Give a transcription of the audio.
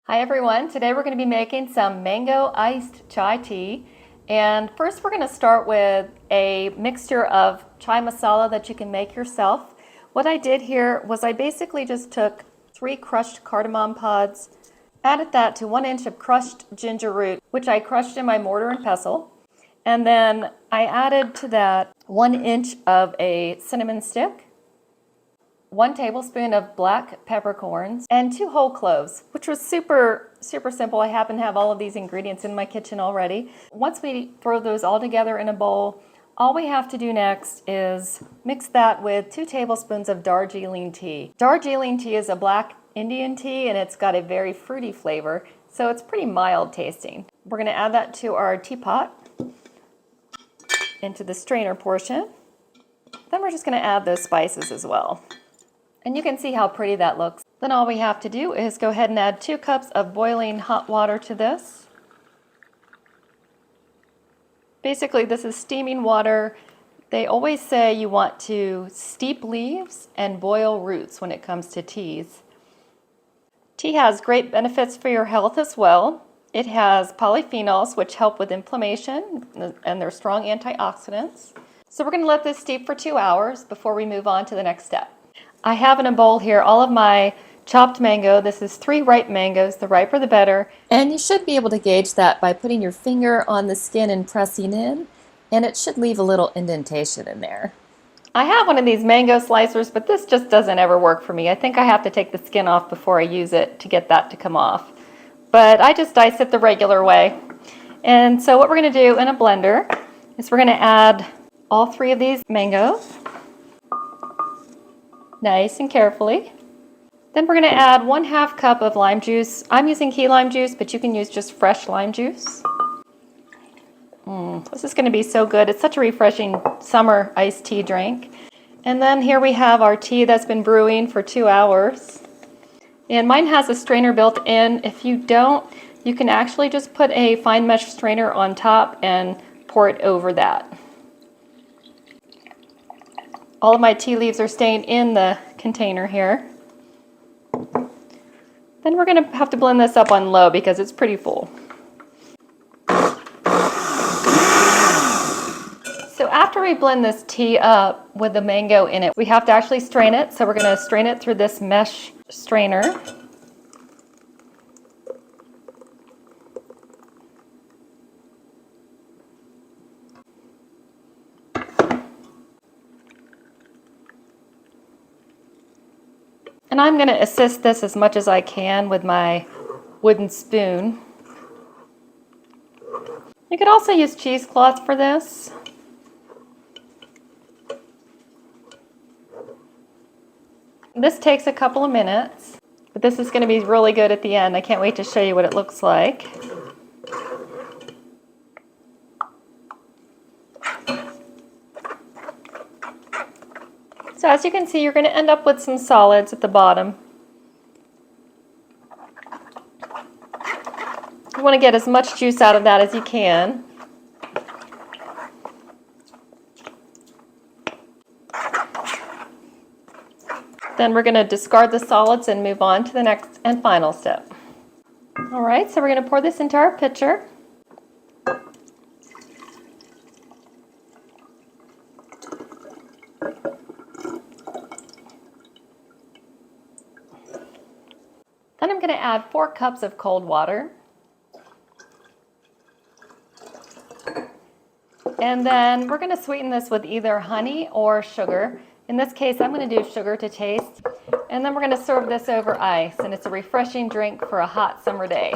Hi everyone, today we're going to be making some mango iced chai tea. And first we're going to start with a mixture of chai masala that you can make yourself. What I did here was I basically just took 3 crushed cardamom pods, added that to 1 inch of crushed ginger root, which I crushed in my mortar and pestle. And then I added to that 1 inch of a cinnamon stick, 1 tablespoon of black peppercorns, and 2 whole cloves, which was super simple. I happen to have all of these ingredients in my kitchen already. Once we throw those all together in a bowl, all we have to do next is mix that with 2 tablespoons of Darjeeling tea. Darjeeling tea is a black Indian tea and it's got a very fruity flavor, so it's pretty mild tasting. We're going to add that to our teapot into the strainer portion. Then we're just going to add those spices as well. And you can see how pretty that looks. Then all we have to do is go ahead and add 2 cups of boiling hot water to this. Basically, this is steaming water. They always say you want to steep leaves and boil roots when it comes to teas. Tea has great benefits for your health as well. It has polyphenols, which help with inflammation, and they're strong antioxidants. So we're going to let this steep for 2 hours before we move on to the next step. I have in a bowl here all of my chopped mango. This is 3 ripe mangoes, the riper the better. And you should be able to gauge that by putting your finger on the skin and pressing in, and it should leave a little indentation in there. I have one of these mango slicers, but this just doesn't ever work for me. I think I have to take the skin off before I use it to get that to come off. But I just dice it the regular way. And so what we're going to do in a blender is we're going to add all 3 of these mangoes. Nice and carefully. Then we're going to add 1/2 cup of lime juice. I'm using key lime juice, but you can use just fresh lime juice. This is going to be so good. It's such a refreshing summer iced tea drink. And then here we have our tea that's been brewing for 2 hours. And mine has a strainer built in. If you don't, you can actually just put a fine mesh strainer on top and pour it over that. All of my tea leaves are staying in the container here. Then we're going to have to blend this up on low because it's pretty full. So after we blend this tea up with the mango in it, we have to actually strain it. So we're going to strain it through this mesh strainer. And I'm going to assist this as much as I can with my wooden spoon. You could also use cheesecloth for this. This takes a couple of minutes, but this is going to be really good at the end. I can't wait to show you what it looks like. So as you can see, you're going to end up with some solids at the bottom. You want to get as much juice out of that as you can. Then we're going to discard the solids and move on to the next and final step. All right, so we're going to pour this into our pitcher. Then I'm going to add 4 cups of cold water. And then we're going to sweeten this with either honey or sugar. In this case, I'm going to do sugar to taste. And then we're going to serve this over ice, and it's a refreshing drink for a hot summer day.